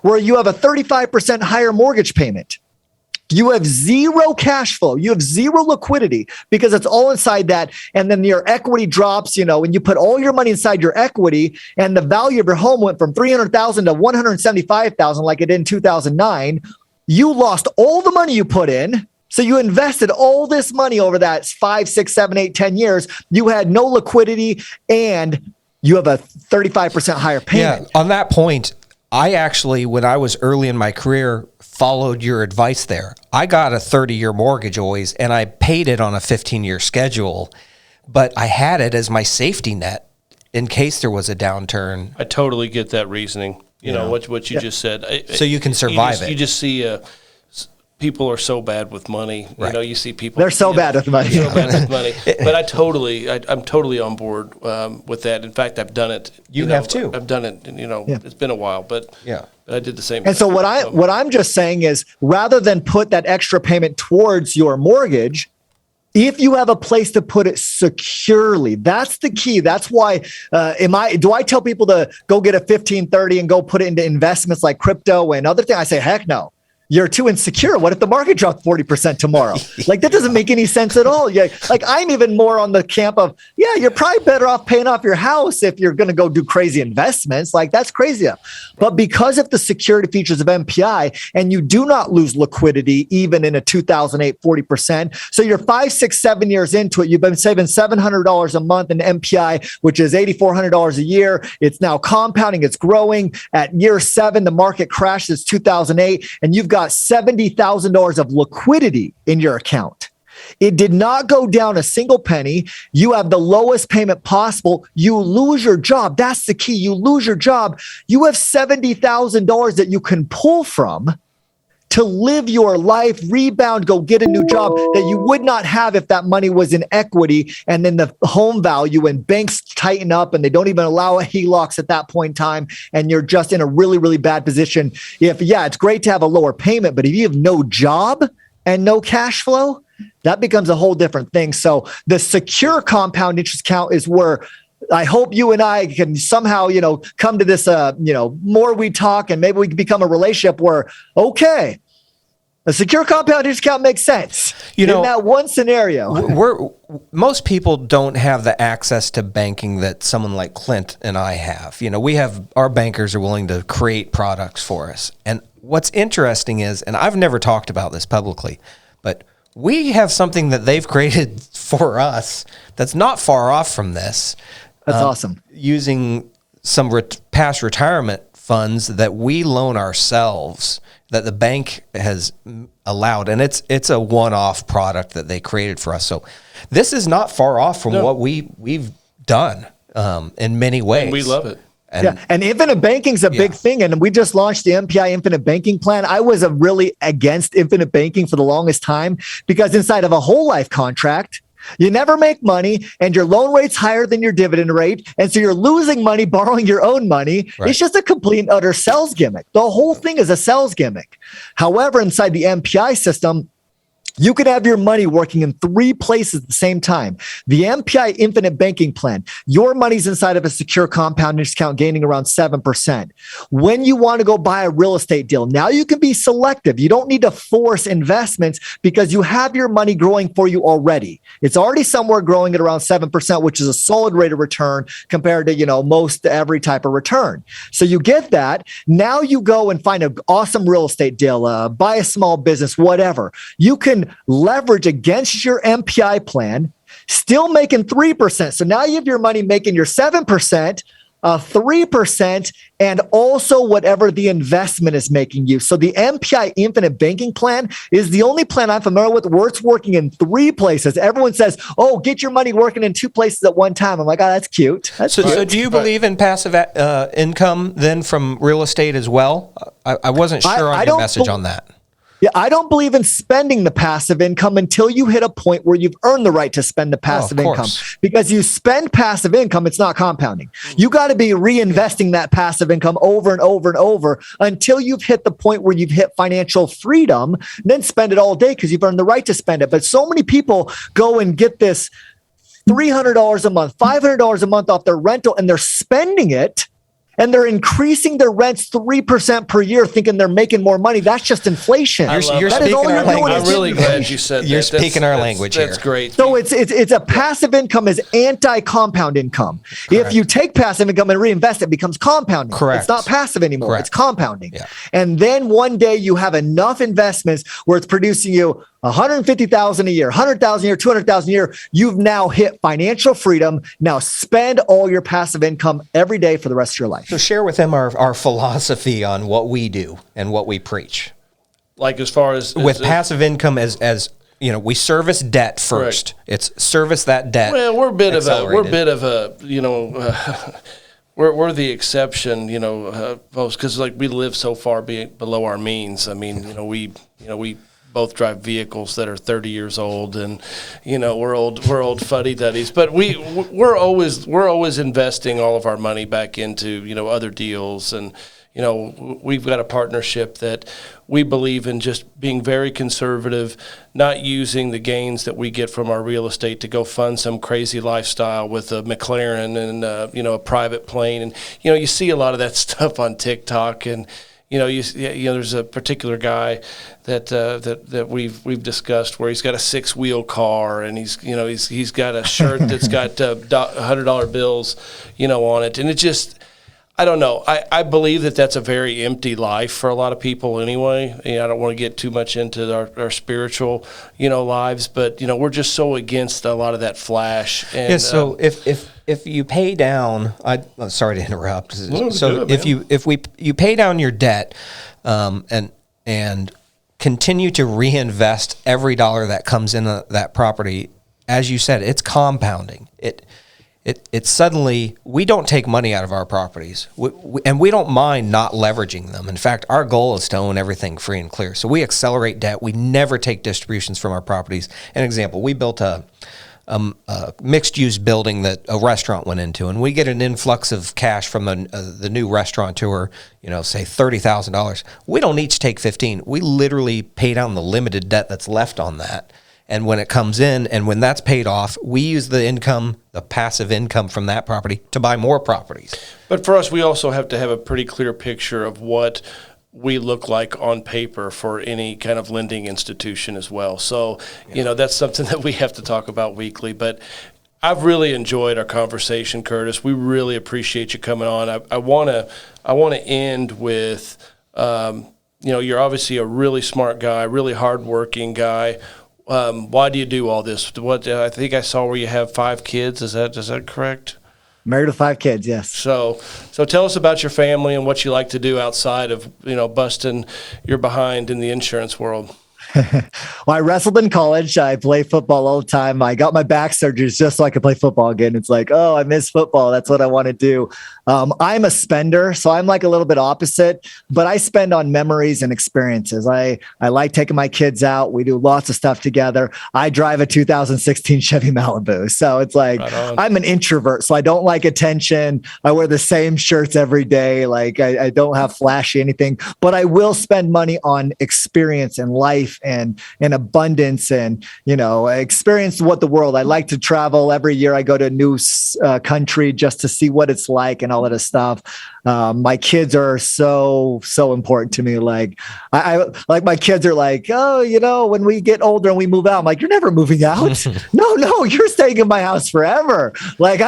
Speaker 3: where you have a 35% higher mortgage payment? You have zero cash flow. You have zero liquidity because it's all inside that. And then your equity drops, when you put all your money inside your equity and the value of your home went from $300,000 to $175,000 like it did in 2009. You lost all the money you put in. So you invested all this money over that 5, 6, 7, 8, 10 years. You had no liquidity and you have a 35% higher payment.
Speaker 1: Yeah, on that point, I actually, when I was early in my career, followed your advice there. I got a 30-year mortgage always, and I paid it on a 15-year schedule, but I had it as my safety net in case there was a downturn.
Speaker 2: I totally get that reasoning. What you just said.
Speaker 1: So you can survive it.
Speaker 2: You just see people are so bad with money.
Speaker 1: Right.
Speaker 2: You see people.
Speaker 3: They're so bad with money.
Speaker 2: So bad with money. But I'm totally on board with that. In fact, I've done it.
Speaker 1: You have too.
Speaker 2: I've done it. And, It's been a while, but I did the same.
Speaker 3: And so what I'm just saying is, rather than put that extra payment towards your mortgage, if you have a place to put it securely, that's the key. That's why do I tell people to go get a 1530 and go put it into investments like crypto and other things? I say, heck no. you're too insecure. What if the market dropped 40% tomorrow? Like, that doesn't make any sense at all. Yeah, like, I'm even more on the camp of, yeah, you're probably better off paying off your house if you're going to go do crazy investments. Like, that's crazy. But because of the security features of MPI, and you do not lose liquidity even in a 2008 40%. So you're 5, 6, 7 years into it. You've been saving $700 a month in MPI, which is $8,400 a year. It's now compounding. It's growing. At year 7, the market crashes 2008, and you've got $70,000 of liquidity in your account. It did not go down a single penny. You have the lowest payment possible. You lose your job. That's the key. You lose your job. You have $70,000 that you can pull from to live your life, rebound, go get a new job that you would not have if that money was in equity. And then the home value and banks tighten up and they don't even allow HELOCs at that point in time. And you're just in a really, really bad position. It's great to have a lower payment, but if you have no job and no cash flow, that becomes a whole different thing. So the secure compound interest account is where I hope you and I can somehow, come to this, more we talk and maybe we can become a relationship where, okay, a secure compound interest account makes sense. In that one scenario.
Speaker 1: Most people don't have the access to banking that someone like Clint and I have. Our bankers are willing to create products for us. And what's interesting is, and I've never talked about this publicly, but we have something that they've created for us that's not far off from this.
Speaker 3: That's awesome.
Speaker 1: Using some past retirement funds that we loan ourselves that the bank has allowed. And it's a one-off product that they created for us. So this is not far off from what we've done in many ways.
Speaker 2: And we love it.
Speaker 3: And infinite banking is a big thing. And we just launched the MPI Infinite Banking Plan. I was really against infinite banking for the longest time because inside of a whole life contract, you never make money and your loan rate's higher than your dividend rate. And so you're losing money, borrowing your own money. Right. It's just a complete and utter sales gimmick. The whole thing is a sales gimmick. However, inside the MPI system, you can have your money working in 3 places at the same time. The MPI Infinite Banking Plan, your money's inside of a secure compound interest account gaining around 7%. When you want to go buy a real estate deal, now you can be selective. You don't need to force investments because you have your money growing for you already. It's already somewhere growing at around 7%, which is a solid rate of return compared to, most every type of return. So you get that. Now you go and find an awesome real estate deal, buy a small business, whatever. You can leverage against your MPI plan, still making 3%. So now you have your money making your 7%, 3%, and also whatever the investment is making you. So the MPI Infinite Banking Plan is the only plan I'm familiar with where it's working in 3 places. Everyone says, oh, get your money working in 2 places at one time. I'm like, oh, that's cute.
Speaker 1: So do you believe in passive income then from real estate as well? I wasn't sure on your message on that.
Speaker 3: Yeah, I don't believe in spending the passive income until you hit a point where you've earned the right to spend the passive income. Because you spend passive income, it's not compounding. You got to be reinvesting that passive income over and over and over until you've hit the point where you've hit financial freedom, then spend it all day because you've earned the right to spend it. But so many people go and get this $300 a month, $500 a month off their rental, and they're spending it. And they're increasing their rents 3% per year, thinking they're making more money. That's just inflation.
Speaker 1: You're speaking our language.
Speaker 2: I'm really glad you said that.
Speaker 1: You're speaking our language here.
Speaker 2: That's great.
Speaker 3: So it's a passive income is anti-compound income. Correct. If you take passive income and reinvest, it becomes compounding.
Speaker 1: Correct.
Speaker 3: It's not passive anymore.
Speaker 1: Correct.
Speaker 3: It's compounding.
Speaker 1: Yeah.
Speaker 3: And then one day you have enough investments where it's producing you $150,000 a year, $100,000 a year, $200,000 a year. You've now hit financial freedom. Now spend all your passive income every day for the rest of your life.
Speaker 1: So share with them our philosophy on what we do and what we preach.
Speaker 2: Like as far as
Speaker 1: with passive income as we service debt first. Correct. It's service that debt.
Speaker 2: Well, we're a bit of a we're the exception, folks, because we live so far below our means. I mean, we both drive vehicles that are 30 years old, and we're old fuddy-duddies. But we're always investing all of our money back into other deals, and we've got a partnership that we believe in just being very conservative, not using the gains that we get from our real estate to go fund some crazy lifestyle with a McLaren and a private plane, and you see a lot of that stuff on TikTok, and there's a particular guy that we've discussed where he's got a 6-wheel car, and he's got a shirt that's got $100 bills, on it, and it just. I don't know. I believe that's a very empty life for a lot of people anyway. I don't want to get too much into our spiritual, lives, but, we're just so against a lot of that flash. And,
Speaker 1: yeah, so if you pay down, sorry to interrupt. So if you pay down your debt and continue to reinvest every dollar that comes in that property, as you said, it's compounding. It suddenly, we don't take money out of our properties, and we don't mind not leveraging them. In fact, our goal is to own everything free and clear. So we accelerate debt. We never take distributions from our properties. An example, we built a mixed-use building that a restaurant went into, and we get an influx of cash from the new restaurateur, say $30,000. We don't each take 15. We literally pay down the limited debt that's left on that. And when it comes in and when that's paid off, we use the income, the passive income from that property to buy more properties.
Speaker 2: But for us, we also have to have a pretty clear picture of what we look like on paper for any kind of lending institution as well. So, that's something that we have to talk about weekly. But I've really enjoyed our conversation, Curtis. We really appreciate you coming on. I want to end with, you're obviously a really smart guy, really hardworking guy. Why do you do all this? I think I saw where you have 5 kids. Is that correct?
Speaker 3: Married with 5 kids, yes.
Speaker 2: So tell us about your family and what you like to do outside of busting your behind in the insurance world.
Speaker 3: Well, I wrestled in college. I play football all the time. I got my back surgeries just so I could play football again. It's like, oh, I miss football. That's what I want to do. I'm a spender, so I'm like a little bit opposite, but I spend on memories and experiences. I like taking my kids out. We do lots of stuff together. I drive a 2016 Chevy Malibu. So it's like, I'm an introvert, so I don't like attention. I wear the same shirts every day. Like I don't have flashy anything, but I will spend money on experience and life and abundance and, experience what the world. I like to travel. Every year I go to a new country just to see what it's like and all of this stuff. My kids are so important to me. Like I like my kids are like, oh, when we get older and we move out, I'm like, you're never moving out. No, you're staying in my house forever. Like,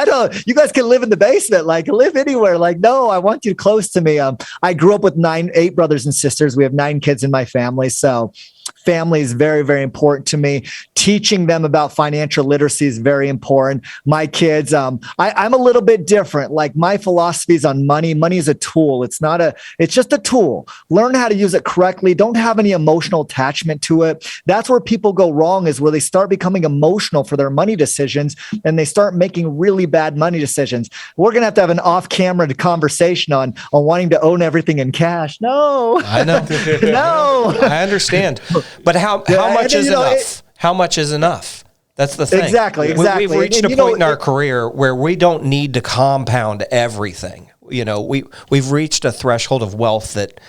Speaker 3: you guys can live in the basement, like live anywhere. Like, no, I want you close to me. I grew up with 8 brothers and sisters. We have 9 kids in my family. So family is very, very important to me. Teaching them about financial literacy is very important. My kids, I'm a little bit different. Like my philosophy is on money. Money is a tool. It's just a tool. Learn how to use it correctly. Don't have any emotional attachment to it. That's where people go wrong, is where they start becoming emotional for their money decisions and they start making really bad money decisions. We're going to have an off-camera conversation on wanting to own everything in cash. No,
Speaker 1: I know.
Speaker 3: No,
Speaker 1: I understand. But how much is enough? How much is enough? That's the thing.
Speaker 3: Exactly.
Speaker 1: We've reached a point in our career where we don't need to compound everything. We've reached a threshold of wealth that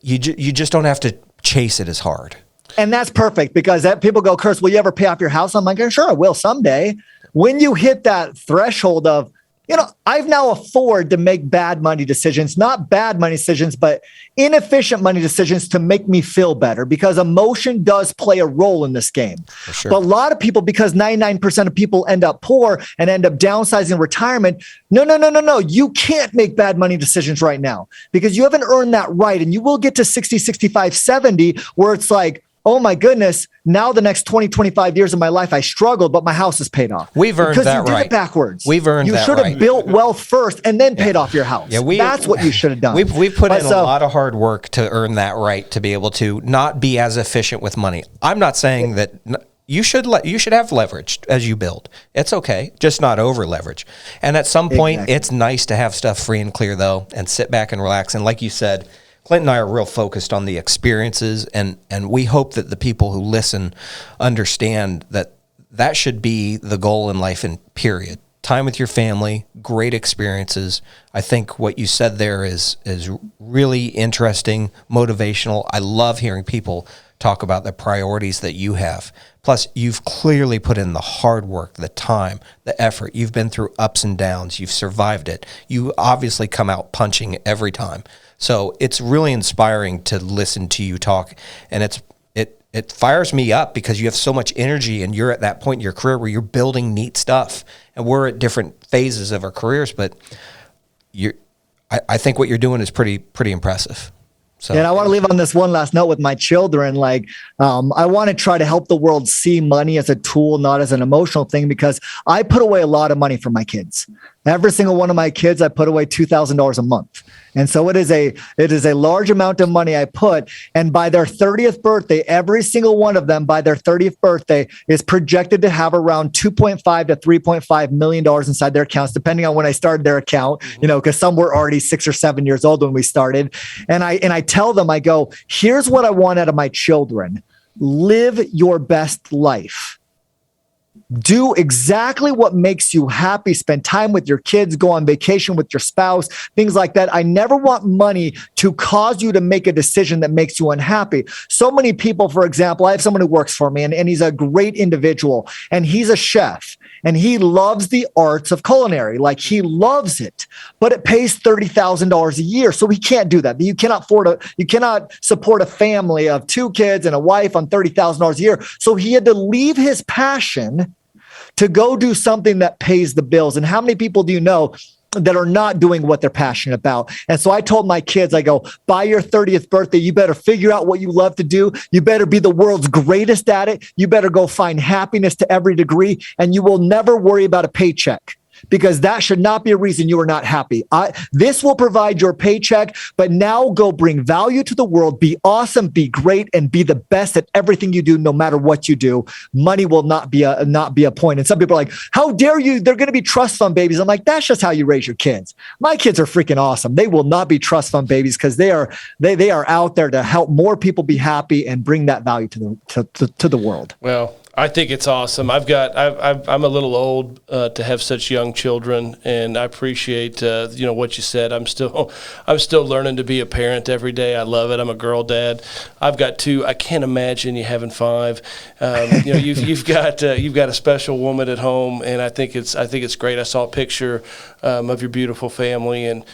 Speaker 1: you just don't have to chase it as hard.
Speaker 3: And that's perfect, because people go, Curtis, will you ever pay off your house? I'm like, sure, I will someday. When you hit that threshold of, I've now afford to make bad money decisions, not bad money decisions, but inefficient money decisions to make me feel better, because emotion does play a role in this game. For sure. But a lot of people, because 99% of people end up poor and end up downsizing retirement. No. You can't make bad money decisions right now, because you haven't earned that right. And you will get to 60, 65, 70, where it's like, oh my goodness, now the next 20, 25 years of my life, I struggled, but my house is paid off.
Speaker 1: We've earned that right. Because you did it
Speaker 3: backwards.
Speaker 1: We've earned that right.
Speaker 3: You should have built wealth first and then paid off your house. Yeah, that's what you should have done.
Speaker 1: We've put in a lot of hard work to earn that right, to be able to not be as efficient with money. I'm not saying that you should have leverage as you build. It's okay, just not over leverage. And at some point, It's nice to have stuff free and clear though, and sit back and relax. And like you said, Clint and I are real focused on the experiences, and we hope that the people who listen understand that should be the goal in life, and period. Time with your family, great experiences. I think what you said there is really interesting, motivational. I love hearing people talk about the priorities that you have. Plus, you've clearly put in the hard work, the time, the effort. You've been through ups and downs. You've survived it. You obviously come out punching every time. So it's really inspiring to listen to you talk, and it fires me up because you have so much energy, and you're at that point in your career where you're building neat stuff, and we're at different phases of our careers, but I think what you're doing is pretty impressive. So,
Speaker 3: and I want to leave on this one last note with my children. Like, I want to try to help the world see money as a tool, not as an emotional thing, because I put away a lot of money for my kids. Every single one of my kids, I put away $2,000 a month. And so it is a large amount of money I put. And by their 30th birthday, every single one of them by their 30th birthday is projected to have around $2.5 to $3.5 million inside their accounts, depending on when I started their account, because some were already 6 or 7 years old when we started. And I tell them, I go, here's what I want out of my children. Live your best life. Do exactly what makes you happy. Spend time with your kids, go on vacation with your spouse, things like that. I never want money to cause you to make a decision that makes you unhappy. So many people, for example, I have someone who works for me and he's a great individual and he's a chef and he loves the arts of culinary. Like he loves it, but it pays $30,000 a year. So he can't do that. You cannot support a family of 2 kids and a wife on $30,000 a year. So he had to leave his passion to go do something that pays the bills. And how many people do you know that are not doing what they're passionate about? And so I told my kids, I go, by your 30th birthday, you better figure out what you love to do. You better be the world's greatest at it. You better go find happiness to every degree, and you will never worry about a paycheck, because that should not be a reason you are not happy. This will provide your paycheck, but now go bring value to the world, be awesome, be great, and be the best at everything you do, no matter what you do. Money will not be a point. And some people are like, how dare you? They're going to be trust fund babies. I'm like, that's just how you raise your kids. My kids are freaking awesome. They will not be trust fund babies because they are out there to help more people be happy and bring that value to the world.
Speaker 2: Well, I think it's awesome. I'm a little old to have such young children, and I appreciate what you said. I'm still learning to be a parent every day. I love it. I'm a girl dad. I've got 2. I can't imagine you having 5. You've got a special woman at home, and I think it's great. I saw a picture of your beautiful family, and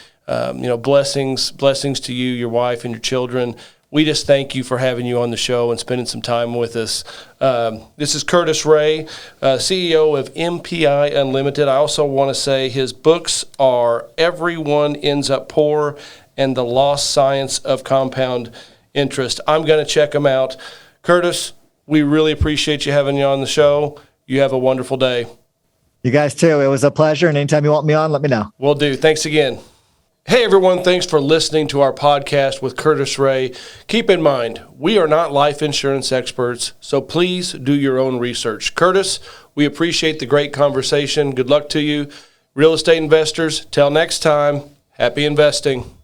Speaker 2: blessings to you, your wife, and your children. We just thank you for having you on the show and spending some time with us. This is Curtis Ray, CEO of MPI Unlimited. I also want to say his books are Everyone Ends Up Poor and The Lost Science of Compound Interest. I'm going to check them out. Curtis, we really appreciate you having you on the show. You have a wonderful day.
Speaker 3: You guys too. It was a pleasure. And anytime you want me on, let me know.
Speaker 2: Will do. Thanks again. Hey everyone, thanks for listening to our podcast with Curtis Ray. Keep in mind, we are not life insurance experts, so please do your own research. Curtis, we appreciate the great conversation. Good luck to you. Real estate investors, till next time, happy investing.